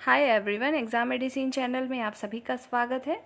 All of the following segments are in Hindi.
Hi everyone, exam medicine channel में आप सभी का स्वागत है।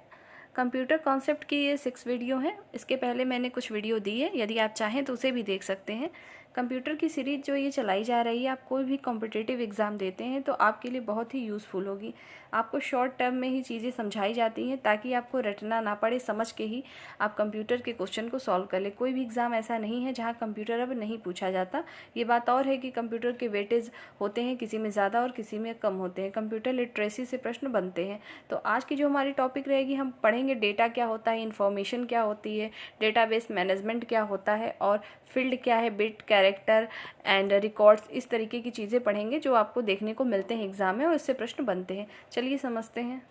कंप्यूटर कॉन्सेप्ट की ये 6 वीडियो हैं। इसके पहले मैंने कुछ वीडियो दी है, यदि आप चाहें तो उसे भी देख सकते हैं। कंप्यूटर की सीरीज़ जो ये चलाई जा रही है, आप कोई भी कॉम्पिटिटिव एग्ज़ाम देते हैं तो आपके लिए बहुत ही यूज़फुल होगी। आपको शॉर्ट टर्म में ही चीज़ें समझाई जाती हैं ताकि आपको रटना ना पड़े, समझ के ही आप कंप्यूटर के क्वेश्चन को सॉल्व कर ले। कोई भी एग्ज़ाम ऐसा नहीं है जहाँ कंप्यूटर अब नहीं पूछा जाता। ये बात और है कि कंप्यूटर के वेटेज होते हैं, किसी में ज़्यादा और किसी में कम होते हैं। कंप्यूटर लिटरेसी से प्रश्न बनते हैं। तो आज की जो हमारी टॉपिक रहेगी, हम पढ़ेंगे डेटा क्या होता है, इन्फॉर्मेशन क्या होती है, डेटाबेस मैनेजमेंट क्या होता है और फील्ड क्या है, बिट, कैरेक्टर एंड रिकॉर्ड्स। इस तरीके की चीज़ें पढ़ेंगे जो आपको देखने को मिलते हैं एग्जाम में और इससे प्रश्न बनते हैं। चलिए समझते हैं।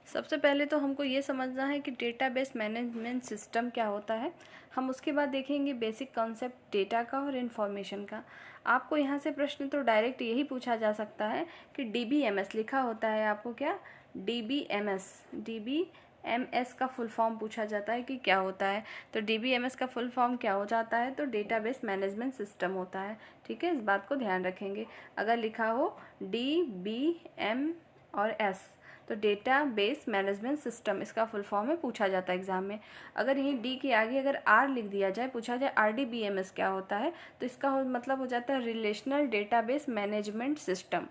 सबसे पहले तो हमको ये समझना है कि डेटाबेस मैनेजमेंट सिस्टम क्या होता है। हम उसके बाद देखेंगे बेसिक कॉन्सेप्ट डेटा का और इन्फॉर्मेशन का। आपको यहाँ से प्रश्न तो डायरेक्ट यही पूछा जा सकता है कि DBMS लिखा होता है, आपको क्या DBMS का फुल फॉर्म पूछा जाता है कि क्या होता है। तो DBMS का फुल फॉर्म क्या हो जाता है, तो डेटाबेस मैनेजमेंट सिस्टम होता है। ठीक है, इस बात को ध्यान रखेंगे। अगर लिखा हो DBM और S तो डेटा बेस मैनेजमेंट सिस्टम, इसका फुल फॉर्म में पूछा जाता है एग्जाम में। अगर यहीं डी के आगे अगर आर लिख दिया जाए, पूछा जाए RDBMS क्या होता है, तो इसका मतलब हो जाता है रिलेशनल डेटाबेस मैनेजमेंट सिस्टम।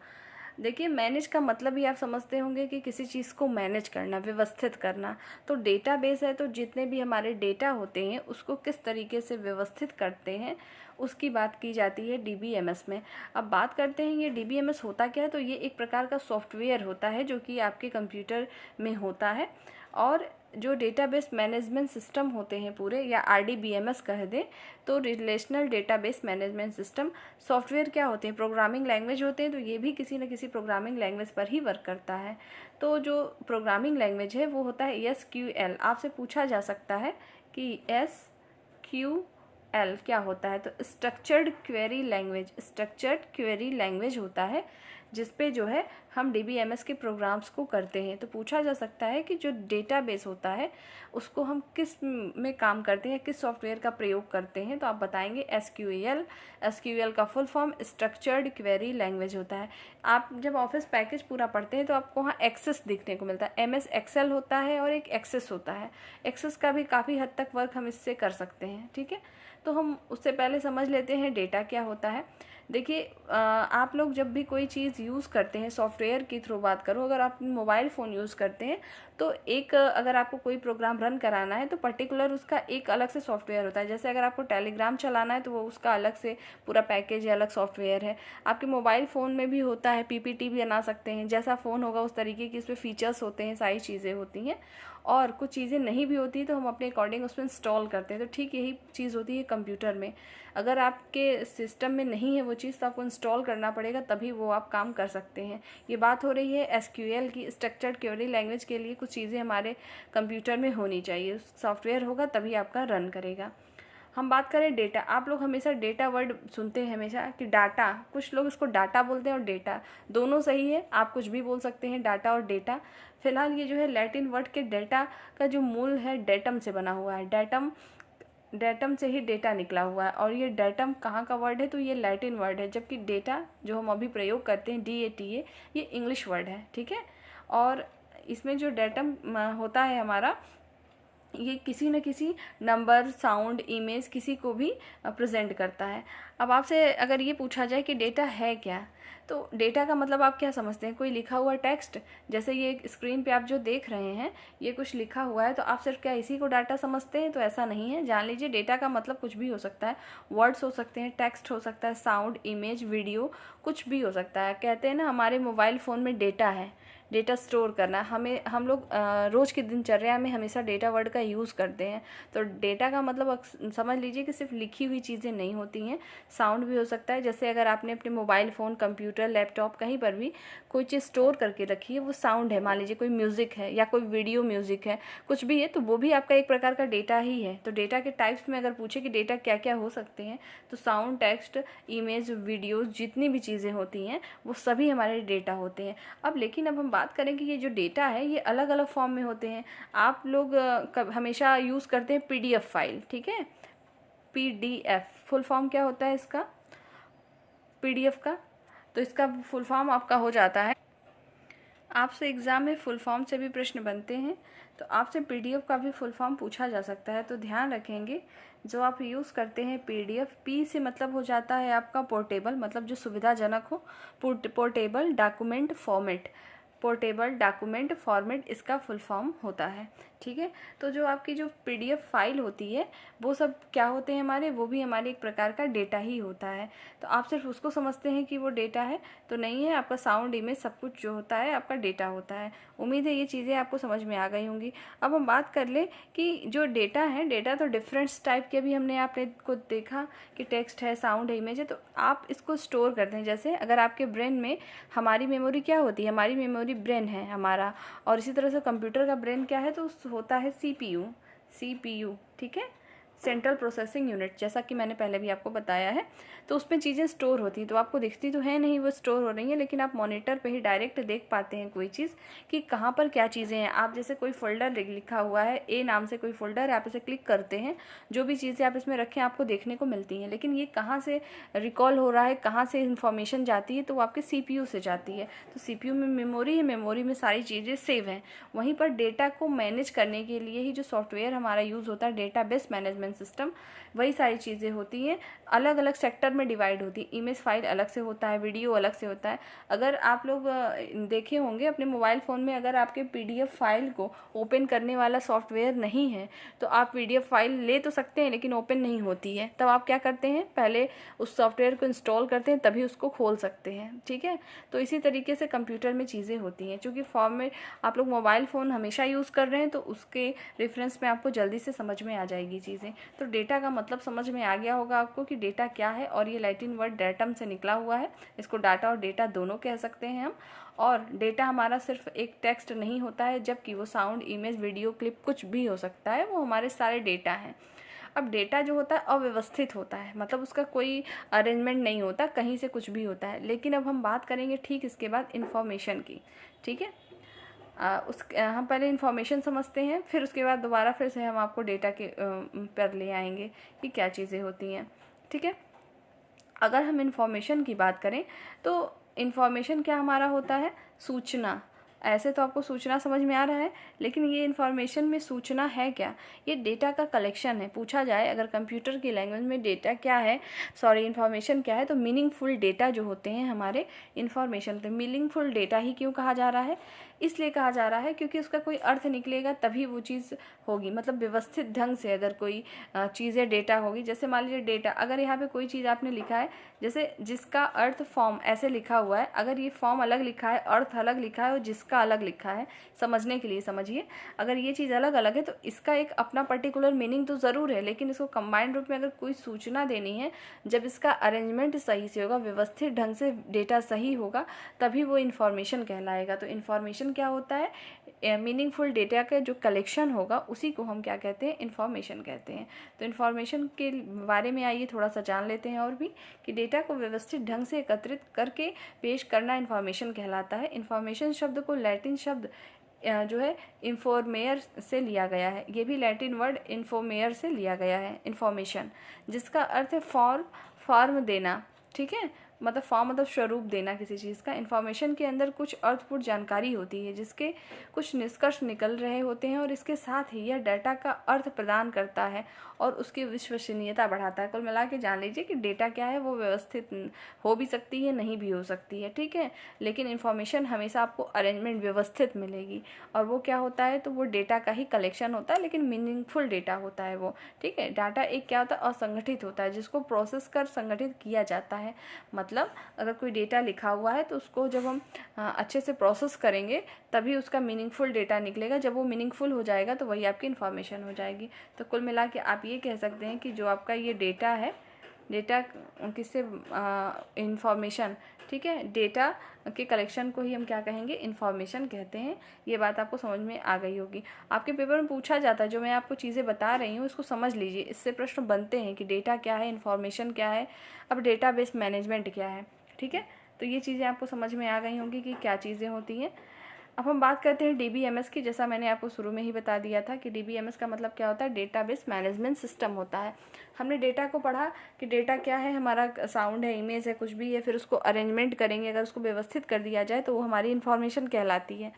देखिए, मैनेज का मतलब ही आप समझते होंगे कि किसी चीज़ को मैनेज करना, व्यवस्थित करना। तो डेटाबेस है तो जितने भी हमारे डेटा होते हैं उसको किस तरीके से व्यवस्थित करते हैं उसकी बात की जाती है DBMS में। अब बात करते हैं ये DBMS होता क्या है। तो ये एक प्रकार का सॉफ्टवेयर होता है जो कि आपके कंप्यूटर में होता है। और जो डेटाबेस मैनेजमेंट सिस्टम होते हैं पूरे, या RDBMS कह दें, तो relational database management system software क्या होते हैं, प्रोग्रामिंग लैंग्वेज होते हैं। तो ये भी किसी न किसी प्रोग्रामिंग लैंग्वेज पर ही वर्क करता है। तो जो प्रोग्रामिंग लैंग्वेज है वो होता है SQL। आपसे पूछा जा सकता है कि SQL क्या होता है, तो structured query language. Structured query language होता है जिसपे जो है हम DBMS के प्रोग्राम्स को करते हैं। तो पूछा जा सकता है कि जो डेटाबेस होता है उसको हम किस में काम करते हैं, किस सॉफ्टवेयर का प्रयोग करते हैं, तो आप बताएंगे SQL। SQL का full form structured query language होता है। आप जब ऑफिस पैकेज पूरा पढ़ते हैं तो आपको वहाँ एक्सेस दिखने को मिलता है। MS एक्सेल होता है और एक एक्सेस होता है। एक्सेस का भी काफ़ी हद तक वर्क हम इससे कर सकते हैं। ठीक है, तो हम उससे पहले समझ लेते हैं डेटा क्या होता है। देखिए, आप लोग जब भी कोई चीज़ यूज़ करते हैं, सॉफ्टवेयर की थ्रू बात करूँ, अगर आप मोबाइल फ़ोन यूज़ करते हैं तो एक अगर आपको कोई प्रोग्राम रन कराना है तो पर्टिकुलर उसका एक अलग से सॉफ्टवेयर होता है। जैसे अगर आपको टेलीग्राम चलाना है तो वो उसका अलग से पूरा पैकेज है, अलग सॉफ्टवेयर है। आपके मोबाइल फ़ोन में भी होता है, PPT भी बना सकते हैं। जैसा फ़ोन होगा उस तरीके की उसमें फ़ीचर्स होते हैं, सारी चीज़ें होती हैं। और कुछ चीज़ें नहीं भी होती तो हम अपने अकॉर्डिंग उसमें इंस्टॉल करते हैं। तो ठीक यही चीज़ होती है कंप्यूटर में। अगर आपके सिस्टम में नहीं है वो चीज़ तो आपको इंस्टॉल करना पड़ेगा, तभी वो आप काम कर सकते हैं। ये बात हो रही है SQL की, स्ट्रक्चर्ड क्वेरी लैंग्वेज के लिए कुछ चीज़ें हमारे कंप्यूटर में होनी चाहिए। सॉफ्टवेयर होगा तभी आपका रन करेगा। हम बात करें डेटा, आप लोग हमेशा डेटा वर्ड सुनते हैं हमेशा कि डाटा, कुछ लोग इसको डाटा बोलते हैं और डेटा, दोनों सही है। आप कुछ भी बोल सकते हैं, डाटा और डेटा। फिलहाल ये जो है लैटिन वर्ड के डेटा का जो मूल है डेटम से बना हुआ है। डेटम से ही डेटा निकला हुआ है। और ये डेटम कहाँ का वर्ड है, तो ये लैटिन वर्ड है। जबकि डेटा जो हम अभी प्रयोग करते हैं DATA, ये इंग्लिश वर्ड है। ठीक है, और इसमें जो डेटम होता है हमारा, ये किसी न किसी नंबर, साउंड, इमेज किसी को भी प्रेजेंट करता है। अब आपसे अगर ये पूछा जाए कि डेटा है क्या, तो डेटा का मतलब आप क्या समझते हैं, कोई लिखा हुआ टेक्स्ट। जैसे ये स्क्रीन पे आप जो देख रहे हैं ये कुछ लिखा हुआ है, तो आप सिर्फ क्या इसी को डाटा समझते हैं, तो ऐसा नहीं है। जान लीजिए डेटा का मतलब कुछ भी हो सकता है। वर्ड्स हो सकते हैं, टेक्स्ट हो सकता है, साउंड, इमेज, वीडियो, कुछ भी हो सकता है। कहते हैं ना हमारे मोबाइल फ़ोन में डेटा है, डेटा स्टोर करना। हम लोग रोज़ की दिनचर्या में हमेशा डेटा वर्ड का यूज़ करते हैं। तो डेटा का मतलब समझ लीजिए कि सिर्फ लिखी हुई चीज़ें नहीं होती हैं, साउंड भी हो सकता है। जैसे अगर आपने अपने मोबाइल फ़ोन, कंप्यूटर, लैपटॉप कहीं पर भी कोई चीज़ स्टोर करके रखी है, वो साउंड है। मान लीजिए कोई म्यूज़िक है या कोई वीडियो म्यूज़िक है, कुछ भी है, तो वो भी आपका एक प्रकार का डेटा ही है। तो डेटा के टाइप्स में अगर पूछे कि डेटा क्या क्या हो सकते हैं, तो साउंड, टेक्स्ट, इमेज, वीडियो, जितनी भी चीज़ें होती हैं वो सभी हमारे डेटा होते हैं। लेकिन अब हम बात करें कि ये जो डेटा है ये अलग अलग फॉर्म में होते हैं। आप लोग हमेशा यूज़ करते हैं PDF फाइल। ठीक है, PDF फुल फॉर्म क्या होता है इसका, PDF का तो इसका फुल फॉर्म आपका हो जाता है। आपसे एग्ज़ाम में फुल फॉर्म से भी प्रश्न बनते हैं, तो आपसे पीडीएफ का भी फुल फॉर्म पूछा जा सकता है। तो ध्यान रखेंगे, जो आप यूज़ करते हैं पीडीएफ, पी से मतलब हो जाता है आपका पोर्टेबल, मतलब जो सुविधाजनक हो। Portable document format, portable document format इसका फुल फॉर्म होता है। ठीक है, तो जो आपकी जो पीडीएफ फाइल होती है वो सब क्या होते हैं हमारे, वो भी हमारे एक प्रकार का डेटा ही होता है। तो आप सिर्फ उसको समझते हैं कि वो डेटा है, तो नहीं है। आपका साउंड, इमेज सब कुछ जो होता है आपका डेटा होता है। उम्मीद है ये चीज़ें आपको समझ में आ गई होंगी। अब हम बात कर ले कि जो डेटा है, डेटा तो डिफरेंट टाइप के भी हमने आपने को देखा कि टेक्स्ट है, साउंड है, इमेज है, तो आप इसको स्टोर करते हैं। जैसे अगर आपके ब्रेन में, हमारी मेमोरी क्या होती है, हमारी मेमोरी ब्रेन है हमारा, और इसी तरह से कंप्यूटर का ब्रेन क्या है, तो होता है सीपीयू। ठीक है, सेंट्रल प्रोसेसिंग यूनिट, जैसा कि मैंने पहले भी आपको बताया है। तो उसमें चीज़ें स्टोर होती हैं, तो आपको दिखती तो है नहीं वो स्टोर हो रही हैं, लेकिन आप मॉनिटर पे ही डायरेक्ट देख पाते हैं कोई चीज़ कि कहाँ पर क्या चीज़ें हैं। आप जैसे कोई फोल्डर लिखा हुआ है, ए नाम से कोई फोल्डर है, आप इसे क्लिक करते हैं, जो भी चीज़ें आप इसमें रखें आपको देखने को मिलती हैं, लेकिन ये कहाँ से रिकॉल हो रहा है, कहाँ से इन्फॉर्मेशन जाती है, तो वो आपके सीपीयू से जाती है। तो सीपीयू में मेमोरी है, मेमोरी में सारी चीज़ें सेव हैं। वहीं पर डेटा को मैनेज करने के लिए ही जो सॉफ्टवेयर हमारा यूज़ होता है, डेटाबेस मैनेजमेंट सिस्टम, वही सारी चीज़ें होती हैं। अलग अलग सेक्टर में डिवाइड होती है। इमेज फाइल अलग से होता है, वीडियो अलग से होता है। अगर आप लोग देखे होंगे अपने मोबाइल फ़ोन में, अगर आपके पीडीएफ फाइल को ओपन करने वाला सॉफ्टवेयर नहीं है, तो आप पीडीएफ फाइल ले तो सकते हैं लेकिन ओपन नहीं होती है। तब आप क्या करते हैं, पहले उस सॉफ्टवेयर को इंस्टॉल करते हैं, तभी उसको खोल सकते हैं। ठीक है, तो इसी तरीके से कंप्यूटर में चीज़ें होती हैं। चूँकि फॉर्म में आप लोग मोबाइल फ़ोन हमेशा यूज़ कर रहे हैं, तो उसके रेफरेंस में आपको जल्दी से समझ में आ जाएगी चीज़ें। तो डेटा का मतलब समझ में आ गया होगा आपको कि डेटा क्या है, और ये लैटिन वर्ड डेटम से निकला हुआ है। इसको डाटा और डेटा दोनों कह सकते हैं हम। और डेटा हमारा सिर्फ एक टेक्स्ट नहीं होता है, जबकि वो साउंड, इमेज, वीडियो क्लिप कुछ भी हो सकता है, वो हमारे सारे डेटा हैं। अब डेटा जो होता है अव्यवस्थित होता है, मतलब उसका कोई अरेंजमेंट नहीं होता, कहीं से कुछ भी होता है। लेकिन अब हम बात करेंगे ठीक इसके बाद इन्फॉर्मेशन की। ठीक है, हम पहले इन्फॉर्मेशन समझते हैं, फिर उसके बाद दोबारा फिर से हम आपको डेटा के पर ले आएंगे कि क्या चीज़ें होती हैं। ठीक है, अगर हम इन्फॉर्मेशन की बात करें तो इन्फॉर्मेशन क्या हमारा होता है, सूचना। ऐसे तो आपको सूचना समझ में आ रहा है, लेकिन ये इन्फॉर्मेशन में सूचना है क्या, ये डेटा का कलेक्शन है। पूछा जाए अगर कंप्यूटर की लैंग्वेज में डेटा क्या है, इन्फॉर्मेशन क्या है, तो मीनिंगफुल डेटा जो होते हैं हमारे इन्फॉर्मेशन। तो मीनिंगफुल डेटा ही क्यों कहा जा रहा है, इसलिए कहा जा रहा है क्योंकि उसका कोई अर्थ निकलेगा तभी वो चीज़ होगी। मतलब व्यवस्थित ढंग से अगर कोई चीज़ें डेटा होगी, जैसे मान लीजिए डेटा, अगर यहाँ पे कोई चीज़ आपने लिखा है, जैसे जिसका अर्थ फॉर्म ऐसे लिखा हुआ है, अगर ये फॉर्म अलग लिखा है, अर्थ अलग लिखा है और जिसका अलग लिखा है, समझने के लिए समझिए, अगर ये चीज़ अलग अलग है तो इसका एक अपना पर्टिकुलर मीनिंग तो ज़रूर है, लेकिन इसको कंबाइंड रूप में अगर कोई सूचना देनी है, जब इसका अरेंजमेंट सही से होगा, व्यवस्थित ढंग से डेटा सही होगा, तभी वो इन्फॉर्मेशन कहलाएगा। तो इन्फॉर्मेशन क्या होता है, मीनिंगफुल डेटा का जो कलेक्शन होगा उसी को हम क्या कहते हैं, इन्फॉर्मेशन कहते हैं। तो इन्फॉर्मेशन के बारे में आइए थोड़ा सा जान लेते हैं और भी, कि डेटा को व्यवस्थित ढंग से एकत्रित करके पेश करना इन्फॉर्मेशन कहलाता है। इन्फॉर्मेशन शब्द को लैटिन शब्द जो है इन्फॉर्मेयर से लिया गया है। ये भी लैटिन वर्ड इन्फॉर्मेयर से लिया गया है, इन्फॉर्मेशन, जिसका अर्थ है फॉर्म देना। ठीक है, मतलब फॉर्म मतलब स्वरूप देना किसी चीज़ का। इन्फॉर्मेशन के अंदर कुछ अर्थपूर्ण जानकारी होती है, जिसके कुछ निष्कर्ष निकल रहे होते हैं, और इसके साथ ही यह डाटा का अर्थ प्रदान करता है और उसकी विश्वसनीयता बढ़ाता है। कुल मिला के जान लीजिए कि डेटा क्या है, वो व्यवस्थित हो भी सकती है, नहीं भी हो सकती है। ठीक है, लेकिन इन्फॉर्मेशन हमेशा आपको अरेंजमेंट व्यवस्थित मिलेगी। और वो क्या होता है, तो वो डेटा का ही कलेक्शन होता है, लेकिन मीनिंगफुल डेटा होता है वो। ठीक है, डाटा एक क्या होता है, असंगठित होता है, जिसको प्रोसेस कर संगठित किया जाता है। मतलब अगर कोई डेटा लिखा हुआ है तो उसको जब हम अच्छे से प्रोसेस करेंगे तभी उसका मीनिंगफुल डेटा निकलेगा। जब वो मीनिंगफुल हो जाएगा तो वही आपकी इन्फॉर्मेशन हो जाएगी। तो कुल मिला के आप ये कह सकते हैं कि जो आपका ये डेटा है, डेटा किससे, इन्फॉर्मेशन। ठीक है, डेटा के कलेक्शन को ही हम क्या कहेंगे, इन्फॉर्मेशन कहते हैं। ये बात आपको समझ में आ गई होगी। आपके पेपर में पूछा जाता है, जो मैं आपको चीज़ें बता रही हूँ इसको समझ लीजिए, इससे प्रश्न बनते हैं कि डेटा क्या है, इन्फॉर्मेशन क्या है, अब डेटाबेस मैनेजमेंट क्या है। ठीक है, तो ये चीज़ें आपको समझ में आ गई होंगी कि क्या चीज़ें होती हैं। अब हम बात करते हैं DBMS की। जैसा मैंने आपको शुरू में ही बता दिया था कि DBMS का मतलब क्या होता है, डेटाबेस मैनेजमेंट सिस्टम होता है। हमने डेटा को पढ़ा कि डेटा क्या है, हमारा साउंड है, इमेज है, कुछ भी है, फिर उसको अरेंजमेंट करेंगे, अगर उसको व्यवस्थित कर दिया जाए तो वो हमारी इन्फॉर्मेशन कहलाती है।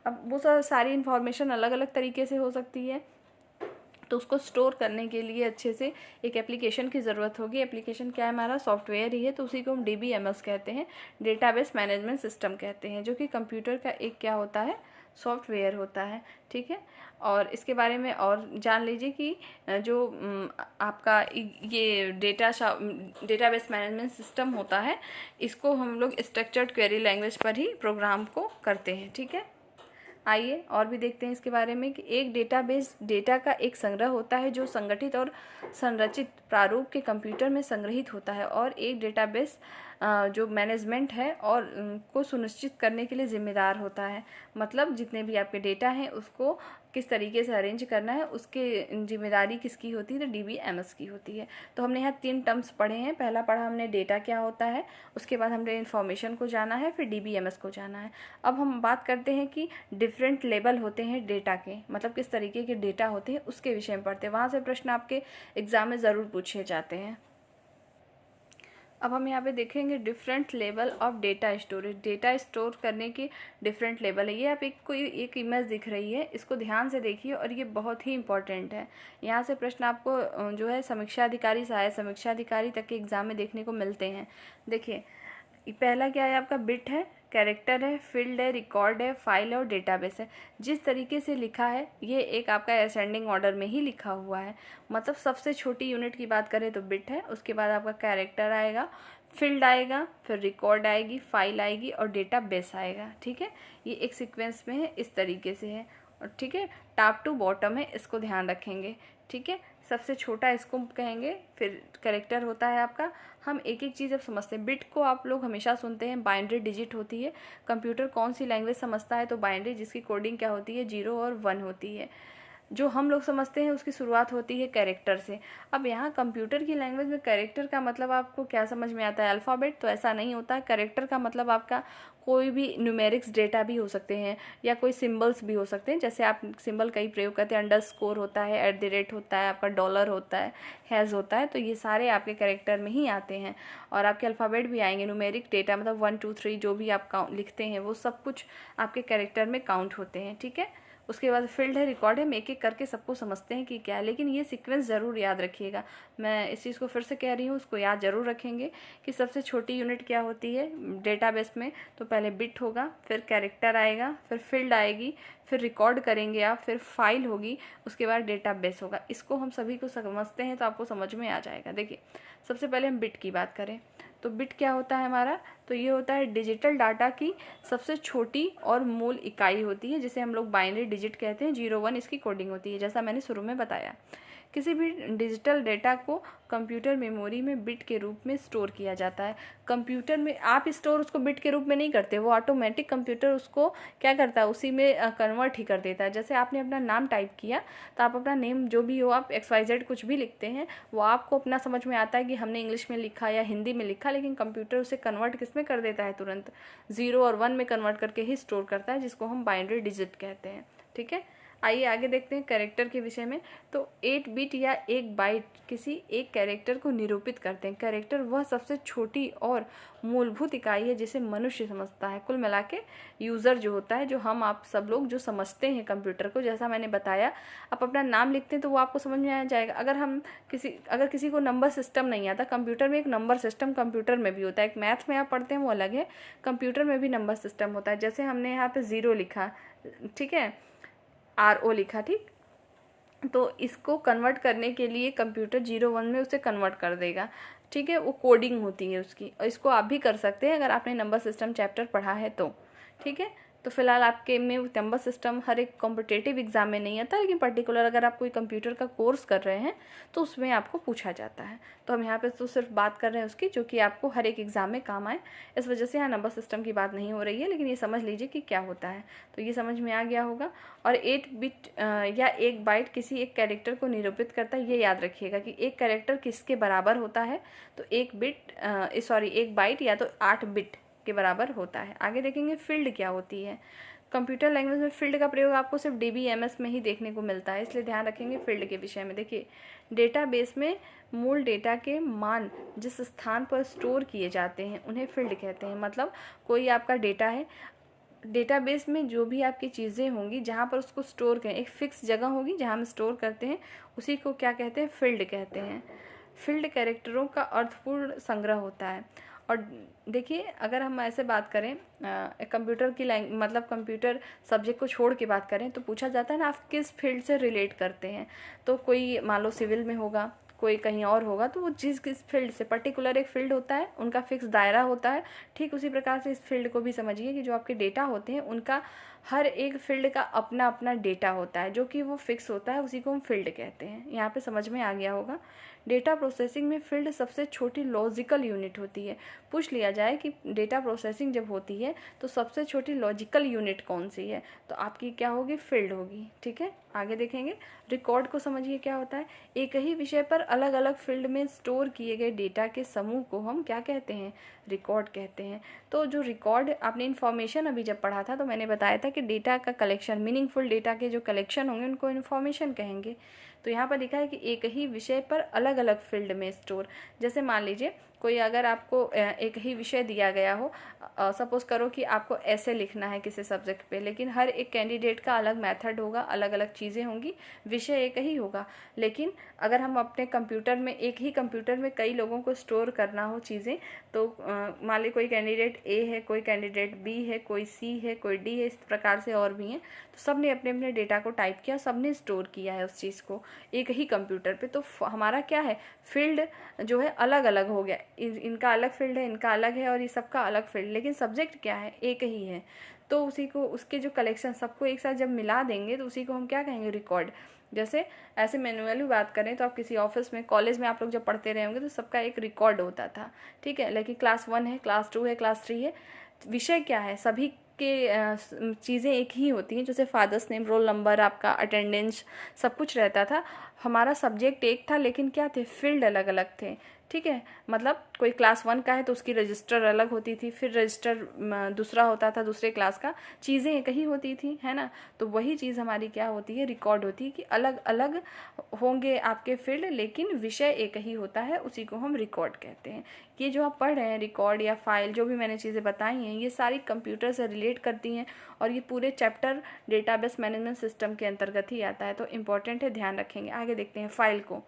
अब वो सारी इन्फॉर्मेशन अलग अलग तरीके से हो सकती है, तो उसको स्टोर करने के लिए अच्छे से एक एप्लीकेशन की ज़रूरत होगी। एप्लीकेशन क्या है, हमारा सॉफ्टवेयर ही है, तो उसी को हम DBMS कहते हैं, डेटाबेस मैनेजमेंट सिस्टम कहते हैं, जो कि कंप्यूटर का एक क्या होता है, सॉफ्टवेयर होता है। ठीक है, और इसके बारे में और जान लीजिए कि जो आपका ये डेटाबेस मैनेजमेंट सिस्टम होता है, इसको हम लोग स्ट्रक्चर्ड क्वेरी लैंग्वेज पर ही प्रोग्राम को करते हैं। ठीक है, आइए और भी देखते हैं इसके बारे में कि एक डेटाबेस डेटा का एक संग्रह होता है जो संगठित और संरचित प्रारूप के कंप्यूटर में संग्रहित होता है, और एक डेटाबेस जो मैनेजमेंट है और को सुनिश्चित करने के लिए जिम्मेदार होता है। मतलब जितने भी आपके डेटा हैं उसको किस तरीके से अरेंज करना है, उसके जिम्मेदारी किसकी होती है, तो DBMS की होती है। तो हमने यहाँ 3 टर्म्स पढ़े हैं। पहला पढ़ा हमने डेटा क्या होता है, उसके बाद हमने इन्फॉर्मेशन को जाना है, फिर DBMS को जाना है। अब हम बात करते हैं कि डिफरेंट लेवल होते हैं डेटा के, मतलब किस तरीके के डेटा होते हैं उसके विषय में पढ़ते हैं। वहाँ से प्रश्न आपके एग्जाम में ज़रूर पूछे जाते हैं। अब हम यहाँ पे देखेंगे different level of data storage. Data store करने के डिफरेंट लेवल है। ये आप एक इमेज दिख रही है, इसको ध्यान से देखिए और ये बहुत ही इंपॉर्टेंट है। यहाँ से प्रश्न आपको जो है समीक्षा अधिकारी, सहायक समीक्षा अधिकारी तक के एग्जाम में देखने को मिलते हैं। देखिए पहला क्या है, आपका बिट है, कैरेक्टर है, फील्ड है, रिकॉर्ड है, फाइल है और डेटाबेस है। जिस तरीके से लिखा है ये एक आपका असेंडिंग ऑर्डर में ही लिखा हुआ है। मतलब सबसे छोटी यूनिट की बात करें तो बिट है, उसके बाद आपका कैरेक्टर आएगा, फील्ड आएगा, फिर रिकॉर्ड आएगी, फाइल आएगी और डेटाबेस आएगा। ठीक है, ये एक सीक्वेंस में है, इस तरीके से है। और ठीक है, टॉप टू बॉटम है, इसको ध्यान रखेंगे। ठीक है, सबसे छोटा इसको कहेंगे, फिर कैरेक्टर होता है आपका। हम एक एक चीज़ अब समझते हैं। बिट को आप लोग हमेशा सुनते हैं, बाइनरी डिजिट होती है। कंप्यूटर कौन सी लैंग्वेज समझता है, तो बाइनरी, जिसकी कोडिंग क्या होती है, 0 और 1 होती है। जो हम लोग समझते हैं उसकी शुरुआत होती है कैरेक्टर से। अब यहाँ कंप्यूटर की लैंग्वेज में कैरेक्टर का मतलब आपको क्या समझ में आता है, अल्फ़ाबेट? तो ऐसा नहीं होता है। कैरेक्टर का मतलब आपका कोई भी न्यूमेरिक्स डेटा भी हो सकते हैं या कोई सिंबल्स भी हो सकते हैं। जैसे आप सिंबल कई प्रयोग करते हैं, अंडरस्कोर होता है, @ होता है, आपका डॉलर होता है, हैज़ होता है, तो ये सारे आपके कैरेक्टर में ही आते हैं। और आपके अल्फ़ाबेट भी आएंगे, न्यूमेरिक डेटा मतलब 1 2 3 जो भी आप लिखते हैं वो सब कुछ आपके कैरेक्टर में काउंट होते हैं। ठीक है, उसके बाद फील्ड है, रिकॉर्ड है। हम एक एक करके सबको समझते हैं कि क्या है, लेकिन ये सीक्वेंस ज़रूर याद रखिएगा। मैं इस चीज़ को फिर से कह रही हूँ, उसको याद ज़रूर रखेंगे कि सबसे छोटी यूनिट क्या होती है डेटाबेस में। तो पहले बिट होगा, फिर कैरेक्टर आएगा, फिर फील्ड आएगी, फिर रिकॉर्ड करेंगे आप, फिर फाइल होगी, उसके बाद डेटाबेस होगा। इसको हम सभी को समझते हैं तो आपको समझ में आ जाएगा। देखिए सबसे पहले हम बिट की बात करें तो बिट क्या होता है हमारा, तो ये होता है डिजिटल डाटा की सबसे छोटी और मूल इकाई होती है, जिसे हम लोग बाइनरी डिजिट कहते हैं। 0 1 इसकी कोडिंग होती है, जैसा मैंने शुरू में बताया। किसी भी डिजिटल डेटा को कंप्यूटर मेमोरी में बिट के रूप में स्टोर किया जाता है। कंप्यूटर में आप स्टोर उसको बिट के रूप में नहीं करते, वो ऑटोमेटिक कंप्यूटर उसको क्या करता है, उसी में कन्वर्ट ही कर देता है। जैसे आपने अपना नाम टाइप किया तो आप अपना नेम जो भी हो, आप XYZ कुछ भी लिखते हैं, वो आपको अपना समझ में आता है कि हमने इंग्लिश में लिखा या हिंदी में लिखा, लेकिन कंप्यूटर उसे कन्वर्ट किस में कर देता है, तुरंत 0 और 1 में कन्वर्ट करके ही स्टोर करता है, जिसको हम बाइनरी डिजिट कहते हैं। ठीक है, आइए आगे देखते हैं कैरेक्टर के विषय में। तो 8 बिट या 1 बाइट किसी एक कैरेक्टर को निरूपित करते हैं। कैरेक्टर वह सबसे छोटी और मूलभूत इकाई है जिसे मनुष्य समझता है। कुल मिला के यूज़र जो होता है, जो हम आप सब लोग जो समझते हैं कंप्यूटर को, जैसा मैंने बताया, आप अपना नाम लिखते हैं तो वो आपको समझ में आ जाएगा। अगर किसी को नंबर सिस्टम नहीं आता, कंप्यूटर में एक नंबर सिस्टम कंप्यूटर में भी होता है। एक मैथ में आप पढ़ते हैं वो अलग है, कंप्यूटर में भी नंबर सिस्टम होता है। जैसे हमने यहाँ पे 0 लिखा, ठीक है, RO लिखा, ठीक, तो इसको कन्वर्ट करने के लिए कंप्यूटर 0 1 में उसे कन्वर्ट कर देगा। ठीक है, वो कोडिंग होती है उसकी, और इसको आप भी कर सकते हैं अगर आपने नंबर सिस्टम चैप्टर पढ़ा है तो। ठीक है, तो फिलहाल आपके में नंबर सिस्टम हर एक कॉम्पिटेटिव एग्जाम में नहीं आता, लेकिन पर्टिकुलर अगर आप कोई कंप्यूटर का कोर्स कर रहे हैं तो उसमें आपको पूछा जाता है। तो हम यहाँ पे तो सिर्फ बात कर रहे हैं उसकी, जो कि आपको हर एक एग्जाम में काम आए, इस वजह से यहाँ नंबर सिस्टम की बात नहीं हो रही है, लेकिन ये समझ लीजिए कि क्या होता है। तो ये समझ में आ गया होगा। और 8 बिट या 1 बाइट किसी एक कैरेक्टर को निरूपित करता है। ये याद रखिएगा कि एक कैरेक्टर किसके बराबर होता है, तो 1 बाइट या तो 8 बिट के बराबर होता है। आगे देखेंगे फील्ड क्या होती है। कंप्यूटर लैंग्वेज में फील्ड का प्रयोग आपको सिर्फ DBMS में ही देखने को मिलता है, इसलिए ध्यान रखेंगे फील्ड के विषय में। देखिए, डेटाबेस में मूल डेटा के मान जिस स्थान पर स्टोर किए जाते हैं उन्हें फील्ड कहते हैं। मतलब कोई आपका डेटा है, डेटाबेस में जो भी आपकी चीज़ें होंगी जहाँ पर उसको स्टोर करें, एक फिक्स जगह होगी जहाँ हम स्टोर करते हैं, उसी को क्या कहते हैं, फील्ड कहते हैं। फील्ड कैरेक्टरों का अर्थपूर्ण संग्रह होता है। और देखिए, अगर हम ऐसे बात करें कंप्यूटर की मतलब कंप्यूटर सब्जेक्ट को छोड़ के बात करें तो पूछा जाता है ना, आप किस फील्ड से रिलेट करते हैं। तो कोई मान लो सिविल में होगा, कोई कहीं और होगा, तो वो चीज़ किस फील्ड से, पर्टिकुलर एक फील्ड होता है, उनका फिक्स दायरा होता है। ठीक उसी प्रकार से इस फील्ड को भी समझिए कि जो आपके डेटा होते हैं उनका हर एक फील्ड का अपना अपना डेटा होता है, जो कि वो फिक्स होता है, उसी को हम फील्ड कहते हैं। यहाँ पे समझ में आ गया होगा। डेटा प्रोसेसिंग में फील्ड सबसे छोटी लॉजिकल यूनिट होती है। पूछ लिया जाए कि डेटा प्रोसेसिंग जब होती है तो सबसे छोटी लॉजिकल यूनिट कौन सी है, तो आपकी क्या होगी, फील्ड होगी। ठीक है, आगे देखेंगे। रिकॉर्ड को समझिए क्या होता है। एक ही विषय पर अलग अलग फील्ड में स्टोर किए गए डेटा के समूह को हम क्या कहते हैं, रिकॉर्ड कहते हैं। तो जो रिकॉर्ड, आपने इन्फॉर्मेशन अभी जब पढ़ा था तो मैंने बताया था कि डेटा का कलेक्शन, मीनिंगफुल डेटा के जो कलेक्शन होंगे उनको इन्फॉर्मेशन कहेंगे। तो यहाँ पर लिखा है कि एक ही विषय पर अलग अलग फील्ड में स्टोर। जैसे मान लीजिए कोई अगर आपको एक ही विषय दिया गया हो, सपोज करो कि आपको ऐसे लिखना है किसी सब्जेक्ट पे, लेकिन हर एक कैंडिडेट का अलग मेथड होगा, अलग अलग चीज़ें होंगी, विषय एक ही होगा। लेकिन अगर हम अपने कंप्यूटर में, एक ही कंप्यूटर में कई लोगों को स्टोर करना हो चीज़ें, तो मान ली कोई कैंडिडेट A है, कोई कैंडिडेट B है, कोई C है, कोई D है, इस प्रकार से और भी हैं। तो सब ने अपने अपने डेटा को टाइप किया, सब ने स्टोर किया है उस चीज़ को एक ही कंप्यूटर पे। तो हमारा क्या है, फील्ड जो है अलग अलग हो गया। इनका अलग फील्ड है, इनका अलग है, और ये सबका अलग फील्ड, लेकिन सब्जेक्ट क्या है, एक ही है। तो उसी को, उसके जो कलेक्शन सबको एक साथ जब मिला देंगे तो उसी को हम क्या कहेंगे, रिकॉर्ड। जैसे ऐसे मैनुअली बात करें तो आप किसी ऑफिस में, कॉलेज में आप लोग जब पढ़ते रहे होंगे तो सबका एक रिकॉर्ड होता था। ठीक है, लेकिन क्लास 1 है, क्लास 2 है, क्लास 3 है, विषय क्या है, सभी के चीज़ें एक ही होती हैं। जैसे फादर्स नेम, रोल नंबर, आपका अटेंडेंस, सब कुछ रहता था। हमारा सब्जेक्ट एक था, लेकिन क्या थे, फील्ड अलग अलग थे। ठीक है, मतलब कोई क्लास 1 का है तो उसकी रजिस्टर अलग होती थी, फिर रजिस्टर दूसरा होता था दूसरे क्लास का, चीज़ें एक ही होती थी, है ना। तो वही चीज़ हमारी क्या होती है, रिकॉर्ड होती है, कि अलग अलग होंगे आपके फील्ड, लेकिन विषय एक ही होता है, उसी को हम रिकॉर्ड कहते हैं। ये जो आप पढ़ रहे हैं, रिकॉर्ड या फाइल, जो भी मैंने चीज़ें बताई हैं, ये सारी कंप्यूटर से रिलेट करती हैं, और ये पूरे चैप्टर डेटाबेस मैनेजमेंट सिस्टम के अंतर्गत ही आता है। तो इम्पॉर्टेंट है, ध्यान रखेंगे। आगे देखते हैं फाइल को।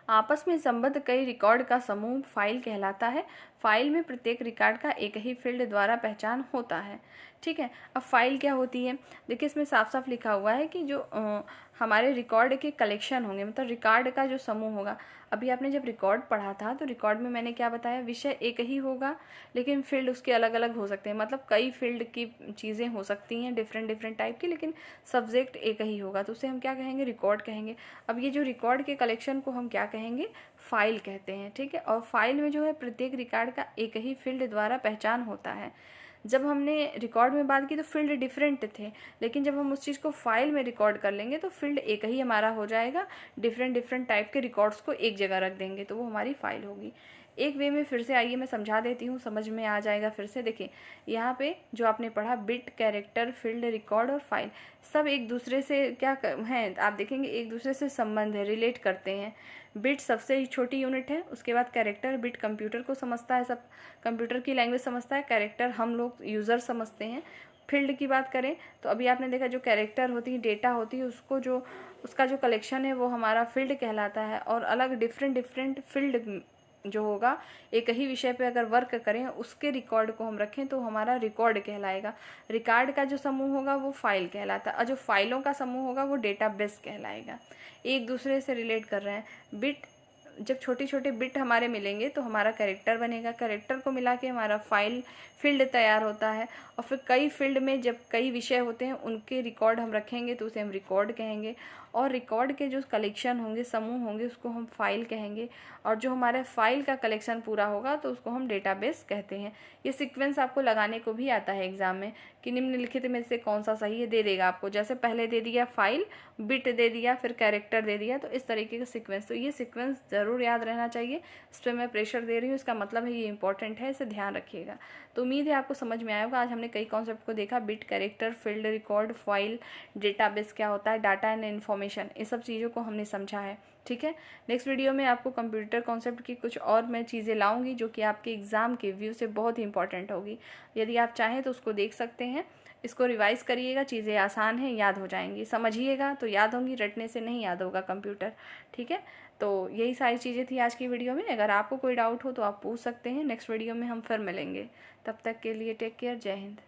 आपस में संबद्ध कई रिकॉर्ड का समूह फाइल कहलाता है। फाइल में प्रत्येक रिकॉर्ड का एक ही फील्ड द्वारा पहचान होता है। ठीक है, अब फाइल क्या होती है, देखिए इसमें साफ साफ लिखा हुआ है कि जो हमारे रिकॉर्ड के कलेक्शन होंगे, मतलब रिकॉर्ड का जो समूह होगा। अभी आपने जब रिकॉर्ड पढ़ा था तो रिकॉर्ड में मैंने क्या बताया, विषय एक ही होगा, लेकिन फील्ड उसके अलग अलग हो सकते हैं। मतलब कई फील्ड की चीज़ें हो सकती हैं, डिफरेंट डिफरेंट टाइप की, लेकिन सब्जेक्ट एक ही होगा, तो उसे हम क्या कहेंगे, रिकॉर्ड कहेंगे। अब ये जो रिकॉर्ड के कलेक्शन को हम क्या कहेंगे, फाइल कहते हैं। ठीक है, और फाइल में जो है प्रत्येक रिकॉर्ड का एक ही फील्ड द्वारा पहचान होता है। जब हमने रिकॉर्ड में बात की तो फील्ड डिफरेंट थे, लेकिन जब हम उस चीज़ को फाइल में रिकॉर्ड कर लेंगे तो फील्ड एक ही हमारा हो जाएगा। डिफरेंट डिफरेंट टाइप के रिकॉर्ड्स को एक जगह रख देंगे तो वो हमारी फाइल होगी। एक वे में फिर से आइए मैं समझा देती हूँ, समझ में आ जाएगा। फिर से देखिए, यहाँ पे जो आपने पढ़ा, बिट, कैरेक्टर, फील्ड, रिकॉर्ड और फाइल, सब एक दूसरे से क्या हैं, आप देखेंगे एक दूसरे से संबंध है, रिलेट करते हैं। बिट सबसे ही छोटी यूनिट है, उसके बाद कैरेक्टर, बिट कंप्यूटर को समझता है, सब कंप्यूटर की लैंग्वेज समझता है, कैरेक्टर हम लोग यूज़र समझते हैं। फील्ड की बात करें तो अभी आपने देखा जो कैरेक्टर होती है, डेटा होती है, उसको जो उसका जो कलेक्शन है वो हमारा फील्ड कहलाता है। और अलग डिफरेंट डिफरेंट फील्ड जो होगा, एक ही विषय पे अगर वर्क करें, उसके रिकॉर्ड को हम रखें तो हमारा रिकॉर्ड कहलाएगा। रिकॉर्ड का जो समूह होगा वो फाइल कहलाता है, और जो फाइलों का समूह होगा वो डेटाबेस कहलाएगा। एक दूसरे से रिलेट कर रहे हैं। बिट, जब छोटे छोटे बिट हमारे मिलेंगे तो हमारा कैरेक्टर बनेगा, कैरेक्टर को मिला के हमारा फाइल फील्ड तैयार होता है। और फिर कई फील्ड में जब कई विषय होते हैं उनके रिकॉर्ड हम रखेंगे तो उसे हम रिकॉर्ड कहेंगे। और रिकॉर्ड के जो कलेक्शन होंगे, समूह होंगे, उसको हम फाइल कहेंगे। और जो हमारे फाइल का कलेक्शन पूरा होगा तो उसको हम डेटाबेस कहते हैं। ये सीक्वेंस आपको लगाने को भी आता है एग्जाम में, कि निम्नलिखित में से कौन सा सही है, दे देगा आपको। जैसे पहले दे दिया फाइल, बिट दे दिया, फिर कैरेक्टर दे दिया, तो इस तरीके का सीक्वेंस। तो ये सीक्वेंस जरूर ज़रूर याद रहना चाहिए। इस पर मैं प्रेशर दे रही हूँ, इसका मतलब है ये इंपॉर्टेंट है, इसे ध्यान रखिएगा। तो उम्मीद है आपको समझ में आया होगा। आज हमने कई कॉन्सेप्ट को देखा, bit, character, field record, file, database क्या होता है, डाटा एंड इन्फॉर्मेशन, ये सब चीज़ों को हमने समझा है। ठीक है, नेक्स्ट वीडियो में आपको कंप्यूटर कॉन्सेप्ट की कुछ और मैं चीज़ें लाऊंगी जो कि आपके एग्ज़ाम के व्यू से बहुत ही इंपॉर्टेंट होगी। यदि आप चाहें तो उसको देख सकते हैं। इसको रिवाइज़ करिएगा, चीज़ें आसान हैं, याद हो जाएंगी। समझिएगा तो याद होंगी, रटने से नहीं याद होगा कंप्यूटर। ठीक है, तो यही सारी चीज़ें थी आज की वीडियो में। अगर आपको कोई डाउट हो तो आप पूछ सकते हैं। नेक्स्ट वीडियो में हम फिर मिलेंगे, तब तक के लिए टेक केयर, जय हिंद।